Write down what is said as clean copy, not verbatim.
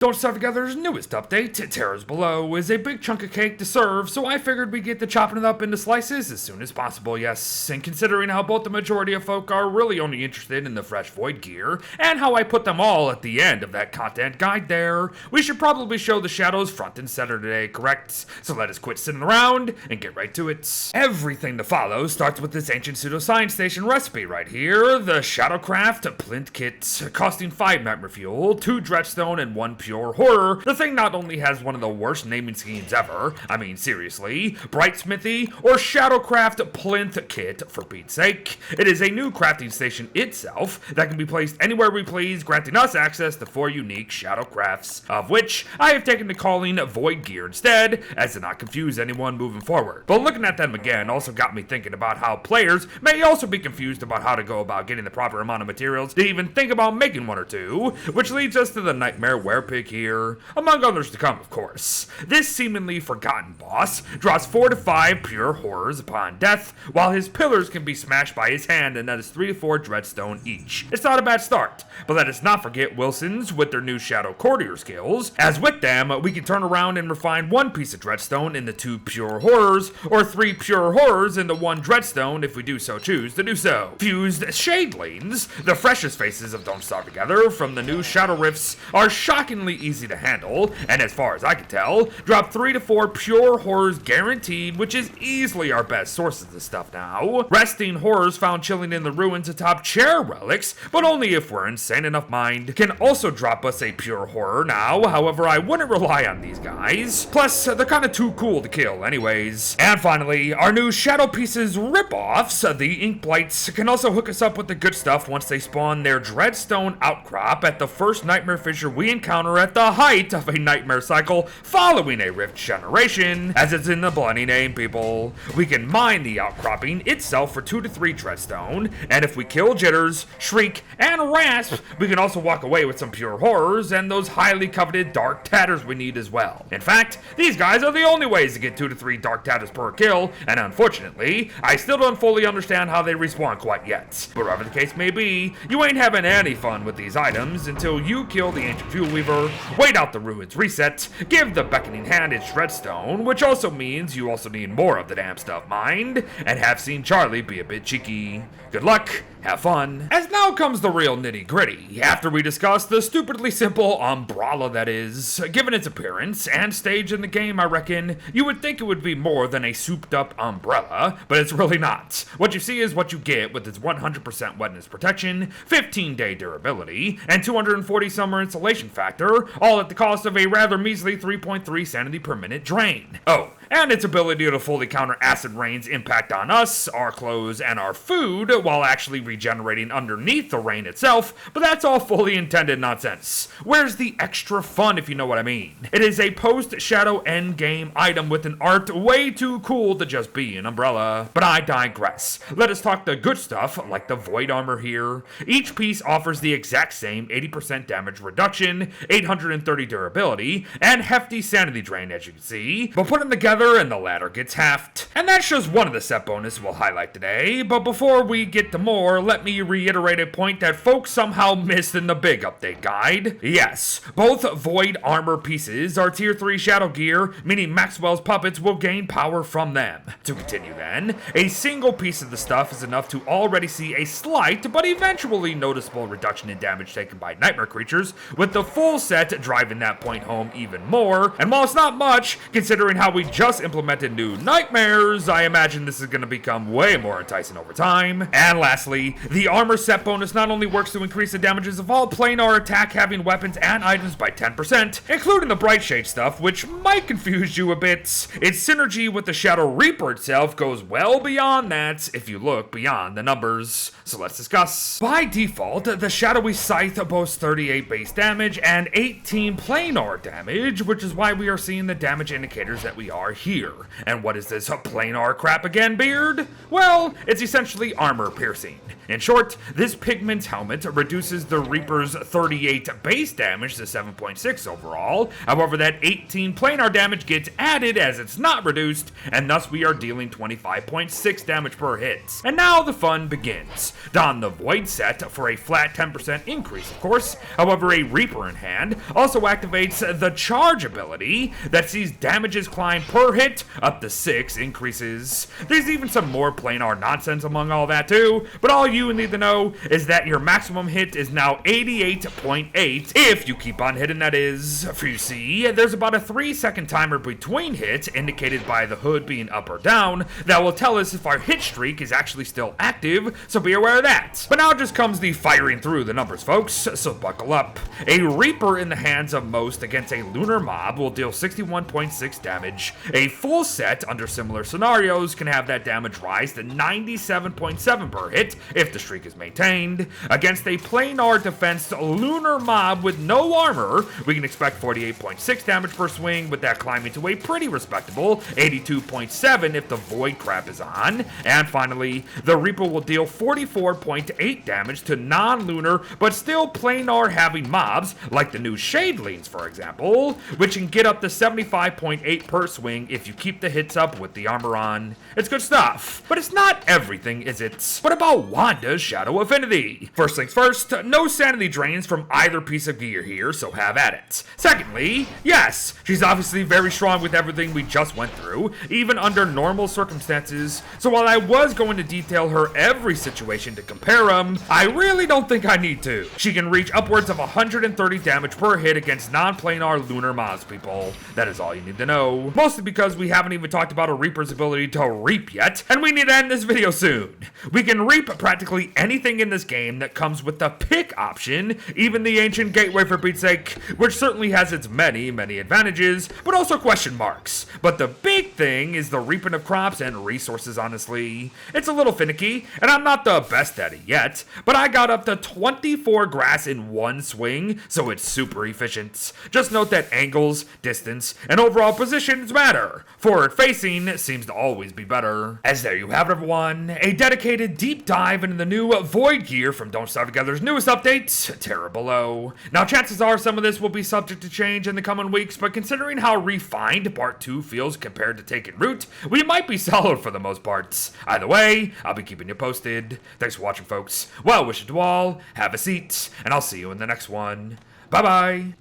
Don't Starve Together's newest update, Terrors Below, is a big chunk of cake to serve, so I figured we'd get to chopping it up into slices as soon as possible, yes. And considering how both the majority of folk are really only interested in the fresh Void gear, and how I put them all at the end of that content guide there, we should probably show the shadows front and center today, correct? So let us quit sitting around and get right to it. Everything to follow starts with this ancient pseudoscience station recipe right here, the Shadowcraft Plint Kit, costing 5 Nightmare Fuel, 2 Dreadstone, and 1 Pure Horror. The thing not only has one of the worst naming schemes ever, I mean seriously, Bright Smithy or Shadowcraft Plinth Kit for Pete's sake, it is a new crafting station itself that can be placed anywhere we please, granting us access to 4 unique shadow crafts, of which I have taken to calling Void Gear instead, as to not confuse anyone moving forward. But looking at them again also got me thinking about how players may also be confused about how to go about getting the proper amount of materials to even think about making one or two, which leads us to the Nightmare Werepig here, among others to come, of course. This seemingly forgotten boss draws 4 to 5 pure horrors upon death, while his pillars can be smashed by his hand, and that is 3 to 4 Dreadstone each. It's not a bad start, but let us not forget Wilson's with their new Shadow Courtier skills, as with them, we can turn around and refine 1 piece of Dreadstone into 2 pure horrors, or 3 pure horrors into 1 Dreadstone if we do so choose to do so. Fused Shadelings, the freshest faces of Don't Starve Together from the new Shadow Rifts, are shockingly easy to handle, and as far as I can tell, drop 3 to 4 pure horrors guaranteed, which is easily our best source of this stuff now. Resting horrors found chilling in the ruins atop chair relics, but only if we're insane enough mind, can also drop us a pure horror now, however I wouldn't rely on these guys. Plus, they're kinda too cool to kill anyways. And finally, our new Shadow Pieces ripoffs, the Ink Blights, can also hook us up with the good stuff once they spawn their Dreadstone outcrop at the first Nightmare Fissure we encounter at the height of a nightmare cycle following a Rift generation, as it's in the bloody name, people. We can mine the outcropping itself for 2 to 3 Dreadstone, and if we kill Jitters, Shriek, and Rasp, we can also walk away with some pure horrors and those highly coveted Dark Tatters we need as well. In fact, these guys are the only ways to get 2 to 3 Dark Tatters per kill, and unfortunately, I still don't fully understand how they respawn quite yet. But whatever the case may be, you ain't having any fun with these items until you kill the Ancient Fuel Weaver, wait out the Ruins reset, give the Beckoning Hand its Dreadstone, which also means you also need more of the damn stuff mined, and have seen Charlie be a bit cheeky. Good luck, have fun. As now comes the real nitty gritty, after we discuss the stupidly simple Umbralla that is. Given its appearance and stage in the game, I reckon, you would think it would be more than a souped up umbrella, but it's really not. What you see is what you get with its 100% wetness protection, 15-day durability, and 240 summer insulation factor, all at the cost of a rather measly 3.3 sanity per minute drain. Oh, and its ability to fully counter acid rain's impact on us, our clothes, and our food, while actually regenerating underneath the rain itself, but that's all fully intended nonsense. Where's the extra fun, if you know what I mean? It is a post-shadow endgame item with an art way too cool to just be an umbrella. But I digress. Let us talk the good stuff, like the Void Armor here. Each piece offers the exact same 80% damage reduction, 830 durability, and hefty sanity drain, as you can see, but put them together and the latter gets halved. And that's just one of the set bonuses we'll highlight today, but before we get to more, let me reiterate a point that folks somehow missed in the big update guide. Yes, both Void Armor pieces are tier 3 Shadow Gear, meaning Maxwell's puppets will gain power from them. To continue then, a single piece of the stuff is enough to already see a slight but eventually noticeable reduction in damage taken by nightmare creatures, with the full set driving that point home even more. And while it's not much, considering how we just implemented new nightmares, I imagine this is going to become way more enticing over time. And lastly, the armor set bonus not only works to increase the damages of all planar attack having weapons and items by 10%, including the Bright Shade stuff, which might confuse you a bit. Its synergy with the Shadow Reaper itself goes well beyond that if you look beyond the numbers. So let's discuss. By default, the Shadowy Scythe boasts 38 base damage and 18 planar damage, which is why we are seeing the damage indicators that we are here. And what is this planar crap again, Beard? Well, it's essentially armor piercing. In short, this pigment helmet reduces the Reaper's 38 base damage to 7.6 overall. However, that 18 planar damage gets added as it's not reduced, and thus we are dealing 25.6 damage per hit. And now the fun begins. Don the Void set for a flat 10% increase, of course. However, a Reaper in hand also activates the charge ability that sees damages climb per hit up to 6 increases. There's even some more planar nonsense among all that too, but all you need to know is that your maximum hit is now 88.8 if you keep on hitting, that is. For you see, there's about a 3-second timer between hits indicated by the hood being up or down that will tell us if our hit streak is actually still active, so be aware of that. But now just comes the firing through the numbers, folks, so buckle up. A Reaper in the hands of most against a lunar mob will deal 61.6 damage. A full set under similar scenarios can have that damage rise to 97.7 per hit if the streak is maintained. Against a planar defense lunar mob with no armor, we can expect 48.6 damage per swing, with that climbing to a pretty respectable 82.7 if the void crap is on. And finally, the Reaper will deal 44.8 damage to non-lunar but still planar having mobs, like the new Shadelings, for example, which can get up to 75.8 per swing if you keep the hits up with the armor on. It's good stuff, but it's not everything, is it? What about Wanda's Shadow Affinity? First things first, no sanity drains from either piece of gear here, so have at it. Secondly, yes, she's obviously very strong with everything we just went through, even under normal circumstances, so while I was going to detail her every situation to compare them, I really don't think I need to. She can reach upwards of 130 damage per hit against non-planar lunar mobs, people. That is all you need to know. Mostly because we haven't even talked about a Reaper's ability to reap yet, and we need to end this video soon. We can reap practically anything in this game that comes with the pick option, even the Ancient Gateway for Pete's sake, which certainly has its many advantages, but also question marks. But the big thing is the reaping of crops and resources, honestly. It's a little finicky, and I'm not the best at it yet, but I got up to 24 grass in one swing, so it's super efficient. Just note that angles, distance, and overall positions matter. Forward facing seems to always be better. As there you have it, everyone, a dedicated deep dive into the new Void gear from Don't Starve Together's newest update, Terra Below. Now, chances are some of this will be subject to change in the coming weeks, but considering how refined Part 2 feels compared to taking root, we might be solid for the most parts. Either way, I'll be keeping you posted. Thanks for watching, folks. Well wishes to all, have a seat, and I'll see you in the next one. Bye-bye.